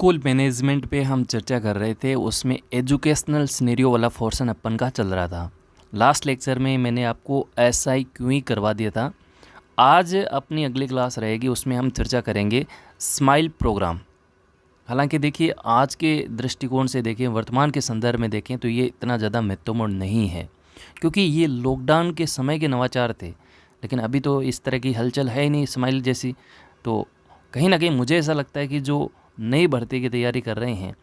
School management पे हम चर्चा कर रहे थे, उसमें एजुकेशनल सिनेरियो वाला पोर्शन अपन का चल रहा था। लास्ट लेक्चर में मैंने आपको SIQ करवा दिया था। आज अपनी अगली क्लास रहेगी, उसमें हम चर्चा करेंगे स्माइल प्रोग्राम। हालांकि देखिए, आज के दृष्टिकोण से देखें, वर्तमान के संदर्भ में देखें तो ये इतना ज़्यादा महत्वपूर्ण नहीं है, क्योंकि ये लॉकडाउन के समय के नवाचार थे। लेकिन अभी तो इस तरह की हलचल है ही नहीं स्माइल जैसी। तो कहीं ना कहीं मुझे ऐसा लगता है कि जो नई भर्ती की तैयारी कर रहे हैं,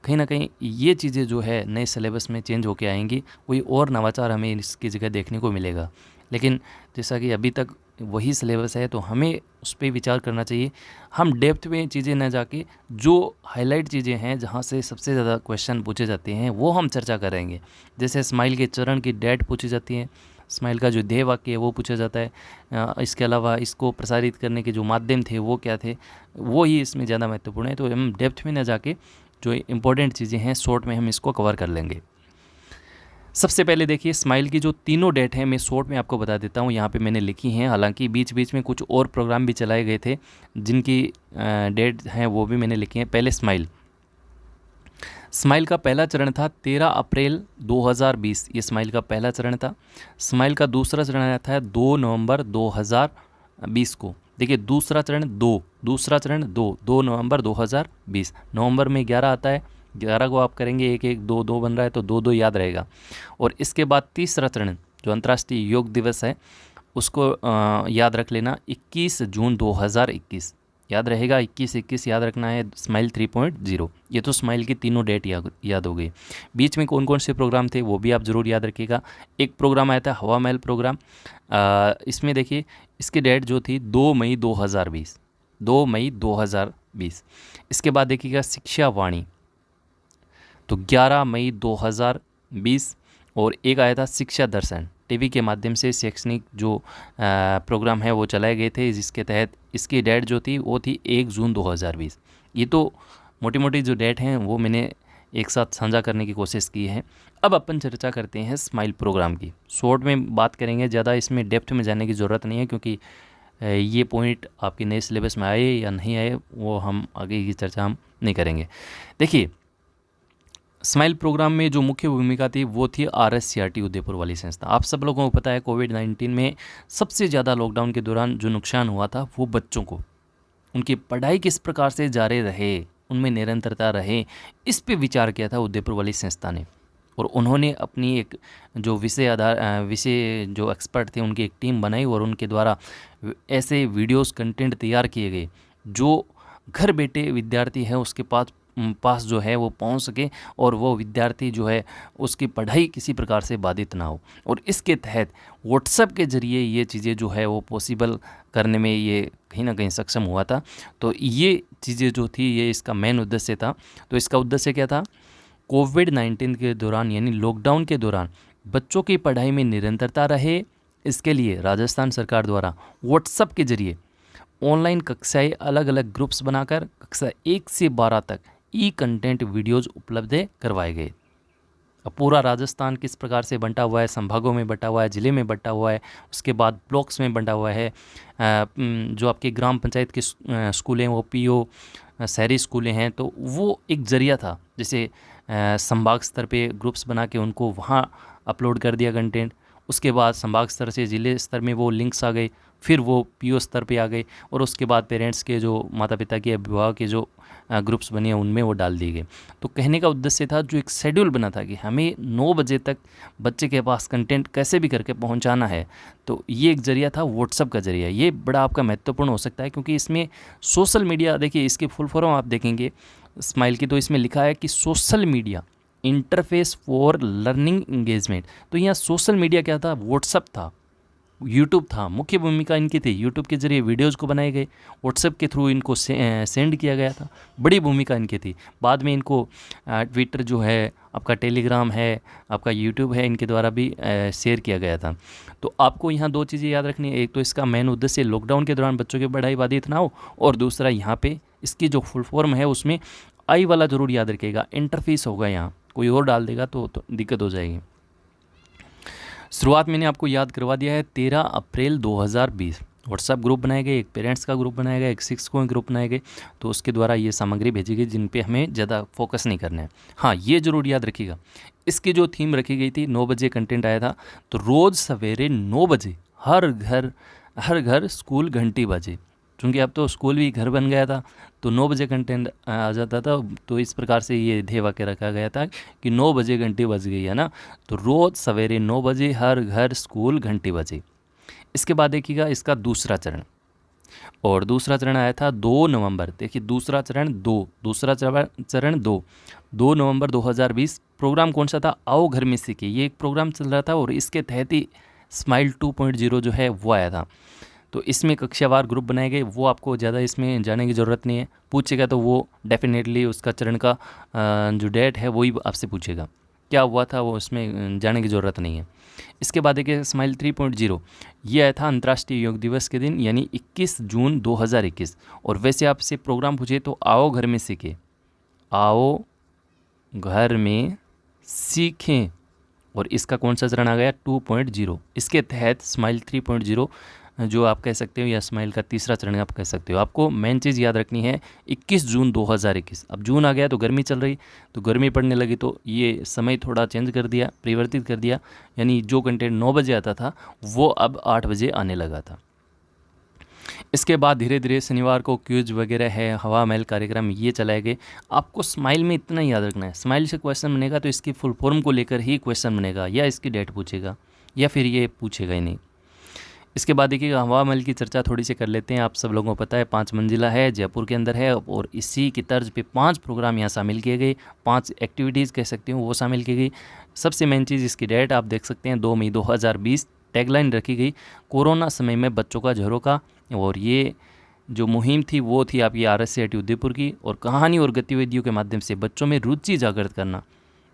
कहीं ना कहीं ये चीज़ें जो है नए सिलेबस में चेंज होके आएंगी, कोई और नवाचार हमें इसकी जगह देखने को मिलेगा। लेकिन जैसा कि अभी तक वही सिलेबस है, तो हमें उस पर विचार करना चाहिए। हम डेप्थ में चीज़ें न जाके जो हाईलाइट चीज़ें हैं, जहाँ से सबसे ज़्यादा क्वेश्चन पूछे जाते हैं, वो हम चर्चा करेंगे। जैसे स्माइल के चरण की डेट पूछी जाती है, स्माइल का जो ध्येय वाक्य है वो पूछा जाता है। इसके अलावा इसको प्रसारित करने के जो माध्यम थे वो क्या थे, वो ही इसमें ज़्यादा महत्वपूर्ण है। तो हम डेप्थ में न जाके जो इम्पोर्टेंट चीज़ें हैं शॉर्ट में हम इसको कवर कर लेंगे। सबसे पहले देखिए, स्माइल की जो तीनों डेट हैं मैं शॉर्ट में आपको बता देता हूँ। यहाँ पे मैंने लिखी हैं, हालांकि बीच बीच में कुछ और प्रोग्राम भी चलाए गए थे जिनकी डेट हैं वो भी मैंने लिखी हैं। पहले स्माइल का पहला चरण था 13 अप्रैल 2020, ये स्माइल का पहला चरण था। स्माइल का दूसरा चरण आया था 2 नवंबर 2020 को। देखिए, दूसरा चरण 2 नवंबर 2020। नवंबर में 11 आता है, 11 को आप करेंगे 1 1 2 2 बन रहा है, तो 2 2 याद रहेगा। और इसके बाद तीसरा चरण जो अंतर्राष्ट्रीय योग दिवस है उसको याद रख लेना, 21 जून 2021 याद रहेगा। 21 याद रखना है, स्माइल 3.0। ये तो स्माइल की तीनों डेट याद हो गई। बीच में कौन कौन से प्रोग्राम थे वो भी आप ज़रूर याद रखिएगा। एक प्रोग्राम आया था हवा महल प्रोग्राम। इसमें देखिए, इसकी डेट जो थी 2 मई 2020, 2 मई 2020। इसके बाद देखिएगा शिक्षा वाणी, तो 11 मई 2020। और एक आया था शिक्षा दर्शन, टीवी के माध्यम से शैक्षणिक जो प्रोग्राम है वो चलाए गए थे, जिसके तहत इसकी डेट जो थी वो थी 1 जून 2020। ये तो मोटी मोटी जो डेट हैं वो मैंने एक साथ साझा करने की कोशिश की है। अब अपन चर्चा करते हैं स्माइल प्रोग्राम की। शॉर्ट में बात करेंगे, ज़्यादा इसमें डेप्थ में जाने की ज़रूरत नहीं है, क्योंकि ये पॉइंट आपके नए सिलेबस में आए या नहीं आए वो हम आगे की चर्चा हम नहीं करेंगे। देखिए, स्माइल प्रोग्राम में जो मुख्य भूमिका थी वो थी RSCRT उदयपुर वाली संस्था। आप सब लोगों को पता है, कोविड-19 में सबसे ज़्यादा लॉकडाउन के दौरान जो नुकसान हुआ था वो बच्चों को, उनकी पढ़ाई किस प्रकार से जारी रहे, उनमें निरंतरता रहे, इस पे विचार किया था उदयपुर वाली संस्था ने। और उन्होंने अपनी एक जो विषय जो एक्सपर्ट थे उनकी एक टीम बनाई, और उनके द्वारा ऐसे वीडियोस कंटेंट तैयार किए गए जो घर बैठे विद्यार्थी है उसके पास जो है वो पहुंच सके, और वो विद्यार्थी जो है उसकी पढ़ाई किसी प्रकार से बाधित ना हो। और इसके तहत व्हाट्सएप के ज़रिए ये चीज़ें जो है वो पॉसिबल करने में ये कहीं ना कहीं सक्षम हुआ था। तो ये चीज़ें जो थी ये इसका मेन उद्देश्य था। तो इसका उद्देश्य क्या था? कोविड-19 के दौरान यानी लॉकडाउन के दौरान बच्चों की पढ़ाई में निरंतरता रहे, इसके लिए राजस्थान सरकार द्वारा व्हाट्सएप के ज़रिए ऑनलाइन कक्षाएं अलग अलग ग्रुप्स बनाकर कक्षा 1 से 12 तक कंटेंट वीडियोज़ उपलब्ध करवाए गए। अब पूरा राजस्थान किस प्रकार से बंटा हुआ है, संभागों में बंटा हुआ है, ज़िले में बंटा हुआ है, उसके बाद ब्लॉक्स में बंटा हुआ है। जो आपके ग्राम पंचायत के स्कूलें वो PO शहरी स्कूलें हैं, तो वो एक ज़रिया था। जैसे संभाग स्तर पे ग्रुप्स बना के उनको वहाँ अपलोड कर दिया कंटेंट, उसके बाद संभाग स्तर से ज़िले स्तर में वो लिंक्स आ गए, फिर वो PO स्तर पे आ गए, और उसके बाद पेरेंट्स के जो माता पिता के अभिभावक के जो ग्रुप्स बने उनमें वो डाल दिए गए। तो कहने का उद्देश्य था, जो एक शेड्यूल बना था कि हमें 9 बजे तक बच्चे के पास कंटेंट कैसे भी करके पहुंचाना है, तो ये एक ज़रिया था, व्हाट्सएप का ज़रिया। ये बड़ा आपका महत्वपूर्ण हो सकता है, क्योंकि इसमें सोशल मीडिया, देखिए इसकी फुल फॉर्म आप देखेंगे स्माइल की, तो इसमें लिखा है कि social media interface for learning engagement. तो यहाँ सोशल मीडिया क्या था? व्हाट्सएप था, यूट्यूब था। मुख्य भूमिका इनकी थी, यूट्यूब के जरिए वीडियोज़ को बनाए गए, व्हाट्सएप के थ्रू इनको सेंड किया गया था। बड़ी भूमिका इनकी थी। बाद में इनको ट्विटर जो है, आपका टेलीग्राम है, आपका यूट्यूब है, इनके द्वारा भी शेयर किया गया था। तो आपको यहाँ 2 चीज़ें याद रखनी है। एक तो इसका मेन उद्देश्य लॉकडाउन के दौरान बच्चों की पढ़ाई बाधित ना हो, और दूसरा यहाँ पे इसकी जो फुल फॉर्म है उसमें आई वाला ज़रूर याद रखिएगा। इंटरफेस होगा, यहाँ कोई और डाल देगा तो दिक्कत हो जाएगी। शुरुआत मैंने आपको याद करवा दिया है 13 अप्रैल 2020। व्हाट्सएप ग्रुप बनाए गए, एक पेरेंट्स का ग्रुप बनाया गया, एक शिक्षकों के ग्रुप बनाए गए, तो उसके द्वारा ये सामग्री भेजी गई जिन पे हमें ज़्यादा फोकस नहीं करना है। हाँ, ये ज़रूर याद रखिएगा, इसकी जो थीम रखी गई थी 9 बजे कंटेंट आया था, तो रोज़ सवेरे 9 बजे हर घर स्कूल घंटी बजे, क्योंकि अब तो स्कूल भी घर बन गया था, तो 9 बजे कंटेंट आ जाता था। तो इस प्रकार से ये ध्येय वाक्य रखा गया था कि 9 बजे घंटी बज गई है ना, तो रोज़ सवेरे 9 बजे हर घर स्कूल घंटी बजे। इसके बाद देखिएगा इसका दूसरा चरण, और दूसरा चरण आया था 2 नवंबर। देखिए दूसरा चरण 2 नवंबर 2020। प्रोग्राम कौन सा था? आओ घर में सीखे, ये एक प्रोग्राम चल रहा था और इसके तहत ही स्माइल 2.0 जो है वो आया था। तो इसमें कक्षावार ग्रुप बनाए गए, वो आपको ज़्यादा इसमें जाने की ज़रूरत नहीं है, पूछेगा तो वो डेफिनेटली उसका चरण का जो डेट है वही आपसे पूछेगा, क्या हुआ था वो इसमें जाने की ज़रूरत नहीं है। इसके बाद देखिए स्माइल 3.0, ये आया था अंतर्राष्ट्रीय योग दिवस के दिन, यानी 21 जून 2021। और वैसे आपसे प्रोग्राम पूछे तो आओ घर में सीखें, आओ घर में सीखें, और इसका कौन सा चरण आ गया? 2.0। इसके तहत स्माइल 3.0 जो आप कह सकते हो, या स्माइल का तीसरा चरण आप कह सकते हो। आपको मेन चीज़ याद रखनी है 21 जून 2021। अब जून आ गया तो गर्मी चल रही, तो गर्मी पड़ने लगी, तो ये समय थोड़ा चेंज कर दिया, परिवर्तित कर दिया, यानी जो कंटेंट 9 बजे आता था वो अब 8 बजे आने लगा था। इसके बाद धीरे धीरे शनिवार को क्यूज वगैरह है, हवा महल कार्यक्रम, ये चलाए गए। आपको स्माइल में इतना ही याद रखना है, स्माइल से क्वेश्चन बनेगा तो इसकी फुल फॉर्म को लेकर ही क्वेश्चन बनेगा, या इसकी डेट पूछेगा, या फिर ये पूछेगा ही नहीं। इसके बाद देखिएगा हवा महल की चर्चा थोड़ी सी कर लेते हैं। आप सब लोगों को पता है 5 मंजिला है, जयपुर के अंदर है, और इसी की तर्ज पे 5 प्रोग्राम यहाँ शामिल किए गए, 5 एक्टिविटीज़ कह सकती हूँ वो शामिल की गई। सबसे मेन चीज़ इसकी डेट आप देख सकते हैं 2 मई 2020। टैगलाइन रखी गई कोरोना समय में बच्चों का झरोका, और ये जो मुहिम थी वो थी आपकी RSCIT उदयपुर की, और कहानी और गतिविधियों के माध्यम से बच्चों में रुचि जागृत करना।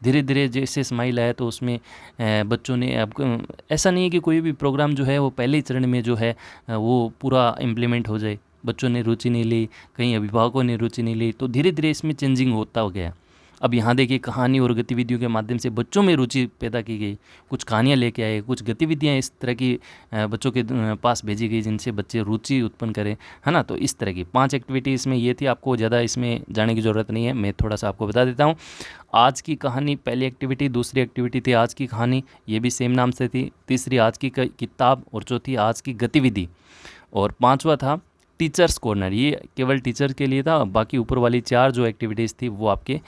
धीरे धीरे जैसे स्माइल आया तो उसमें बच्चों ने, अब ऐसा नहीं है कि कोई भी प्रोग्राम जो है वो पहले ही चरण में जो है वो पूरा इम्प्लीमेंट हो जाए। बच्चों ने रुचि नहीं ली, कहीं अभिभावकों ने रुचि नहीं ली, तो धीरे धीरे इसमें चेंजिंग होता हो गया। अब यहाँ देखिए कहानी और गतिविधियों के माध्यम से बच्चों में रुचि पैदा की गई, कुछ कहानियाँ लेके आए, कुछ गतिविधियाँ इस तरह की बच्चों के पास भेजी गई जिनसे बच्चे रुचि उत्पन्न करें, है ना। तो इस तरह की 5 एक्टिविटी इसमें ये थी, आपको ज़्यादा इसमें जाने की ज़रूरत नहीं है, मैं थोड़ा सा आपको बता देता हूँ। आज की कहानी पहली एक्टिविटी, दूसरी एक्टिविटी थी आज की कहानी, ये भी सेम नाम से थी, तीसरी आज की किताब, और चौथी आज की गतिविधि, और 5वां था टीचर्स कॉर्नर, ये केवल टीचर के लिए था। बाकी ऊपर वाली 4 जो एक्टिविटीज़ थी वो आपके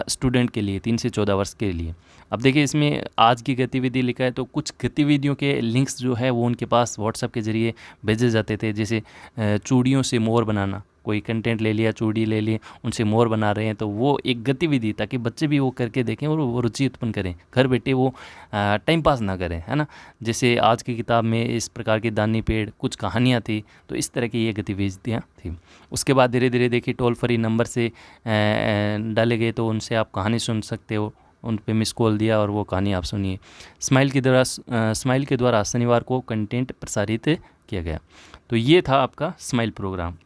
स्टूडेंट के लिए, 3 से 14 वर्ष के लिए। अब देखिए इसमें आज की गतिविधि लिखा है, तो कुछ गतिविधियों के लिंक्स जो है वो उनके पास व्हाट्सएप के ज़रिए भेजे जाते थे, जैसे चूड़ियों से मोर बनाना, कोई कंटेंट ले लिया, चूड़ी ले ली, उनसे मोर बना रहे हैं, तो वो एक गतिविधि, ताकि बच्चे भी वो करके देखें और वो रुचि उत्पन्न करें, घर बैठे वो टाइम पास ना करें, है ना। जैसे आज की किताब में इस प्रकार की दानी पेड़, कुछ कहानियाँ थी, तो इस तरह की ये गतिविधियाँ थी। उसके बाद धीरे धीरे देखिए टोल फ्री नंबर से डाले गए, तो उनसे आप कहानी सुन सकते हो, उन पे मिस कॉल दिया और वो कहानी आप सुनिए। स्माइल के द्वारा शनिवार को कंटेंट प्रसारित किया गया। तो ये था आपका स्माइल प्रोग्राम।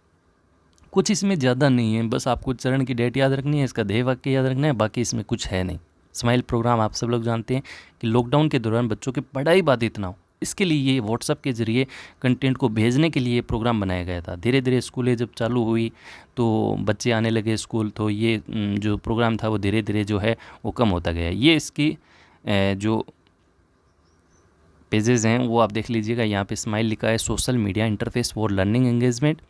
कुछ इसमें ज़्यादा नहीं है, बस आपको चरण की डेट याद रखनी है, इसका ध्येय वाक्य याद रखना है, बाकी इसमें कुछ है नहीं। स्माइल प्रोग्राम आप सब लोग जानते हैं कि लॉकडाउन के दौरान बच्चों की पढ़ाई बाधित ना हो, इसके लिए ये व्हाट्सएप के ज़रिए कंटेंट को भेजने के लिए प्रोग्राम बनाया गया था। धीरे धीरे स्कूलें जब चालू हुई तो बच्चे आने लगे स्कूल, तो ये जो प्रोग्राम था वो धीरे धीरे जो है वो कम होता गया। ये इसकी जो पेजेस हैं वो आप देख लीजिएगा, यहाँ पे स्माइल लिखा है, social media interface for learning engagement.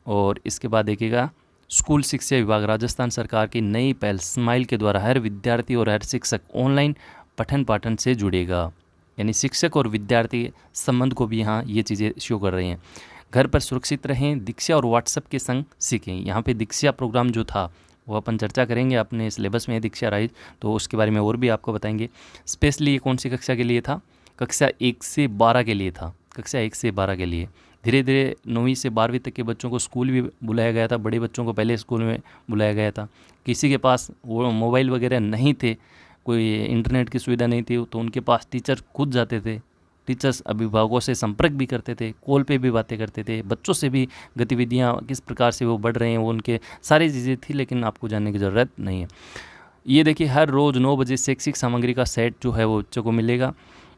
और इसके बाद देखिएगा स्कूल शिक्षा विभाग राजस्थान सरकार की नई पहल स्माइल के द्वारा हर विद्यार्थी और हर शिक्षक ऑनलाइन पठन पाठन से जुड़ेगा, यानी शिक्षक और विद्यार्थी संबंध को भी यहाँ ये चीज़ें शो कर रही हैं। घर पर सुरक्षित रहें, दीक्षा और व्हाट्सएप के संग सीखें। यहाँ पे दीक्षा प्रोग्राम जो था वो अपन चर्चा करेंगे, अपने सिलेबस में दीक्षा राइज, तो उसके बारे में और भी आपको बताएंगे। स्पेशली ये कौन सी कक्षा के लिए था? कक्षा 1 से 12 के लिए था, कक्षा 1 से 12 के लिए। धीरे धीरे 9वीं से 12वीं तक के बच्चों को स्कूल भी बुलाया गया था, बड़े बच्चों को पहले स्कूल में बुलाया गया था। किसी के पास वो मोबाइल वगैरह नहीं थे, कोई इंटरनेट की सुविधा नहीं थी, तो उनके पास टीचर खुद जाते थे, टीचर्स अभिभावकों से संपर्क भी करते थे, कॉल पे भी बातें करते थे, बच्चों से भी गतिविधियाँ किस प्रकार से वो बढ़ रहे हैं वो उनके सारी चीज़ें थी, लेकिन आपको जानने की ज़रूरत नहीं है। ये देखिए हर रोज़ 9 बजे शैक्षिक सामग्री का सेट जो है वो बच्चों को मिलेगा।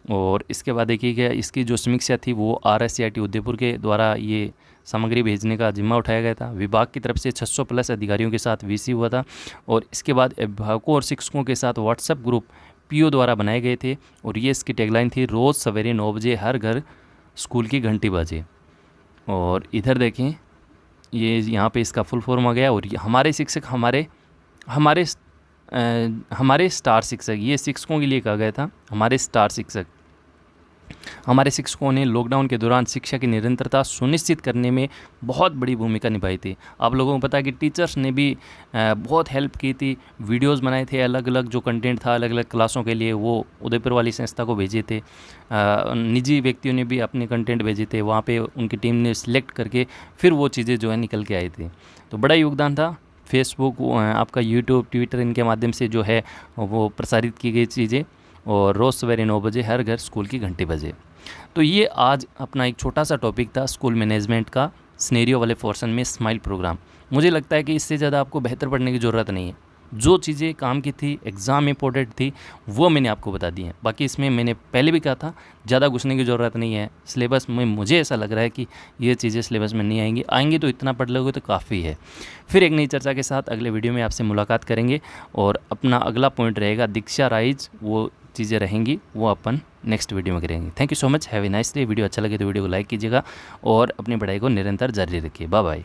और इसके बाद देखिएगा इसकी जो समीक्षा थी वो RSCIT उदयपुर के द्वारा ये सामग्री भेजने का जिम्मा उठाया गया था। विभाग की तरफ से 600 प्लस अधिकारियों के साथ VC हुआ था और इसके बाद अभिभावकों और शिक्षकों के साथ व्हाट्सएप ग्रुप PO द्वारा बनाए गए थे और ये इसकी टैगलाइन थी, रोज़ सवेरे 9 बजे हर घर स्कूल की घंटी बजे। और इधर देखें ये यहाँ पे इसका फुल फॉर्म आ गया और हमारे शिक्षक हमारे हमारे हमारे स्टार शिक्षक, ये शिक्षकों के लिए कहा गया था, हमारे स्टार शिक्षक। हमारे शिक्षकों ने लॉकडाउन के दौरान शिक्षा की निरंतरता सुनिश्चित करने में बहुत बड़ी भूमिका निभाई थी। आप लोगों को पता है कि टीचर्स ने भी बहुत हेल्प की थी, वीडियोस बनाए थे, अलग अलग जो कंटेंट था अलग अलग क्लासों के लिए वो उदयपुर वाली संस्था को भेजे थे। निजी व्यक्तियों ने भी अपने कंटेंट भेजे थे, वहाँ पे उनकी टीम ने सिलेक्ट करके फिर वो चीज़ें जो है निकल के आई थी। तो बड़ा योगदान था। फेसबुक, आपका यूट्यूब, ट्विटर, इनके माध्यम से जो है वो प्रसारित की गई चीज़ें और रोज़ सवेरे 9 बजे हर घर स्कूल की घंटी बजे। तो ये आज अपना एक छोटा सा टॉपिक था स्कूल मैनेजमेंट का सिनेरियो वाले पोर्शन में स्माइल प्रोग्राम। मुझे लगता है कि इससे ज़्यादा आपको बेहतर पढ़ने की ज़रूरत नहीं है। जो चीज़ें काम की थी, एग्ज़ाम इंपॉर्टेंट थी, वो मैंने आपको बता दी हैं। बाकी इसमें मैंने पहले भी कहा था ज़्यादा घुसने की ज़रूरत नहीं है सिलेबस में। मुझे ऐसा लग रहा है कि ये चीज़ें सिलेबस में नहीं आएंगी, आएंगी तो इतना पढ़ लोगे तो काफ़ी है। फिर एक नई चर्चा के साथ अगले वीडियो में आपसे मुलाकात करेंगे और अपना अगला पॉइंट रहेगा दीक्षा राइज, वो चीज़ें रहेंगी वो अपन नेक्स्ट वीडियो में करेंगे। Thank you so much, have a nice day. Video अच्छा लगे तो वीडियो को लाइक कीजिएगा और अपनी पढ़ाई को निरंतर जारी रखिए। Bye bye.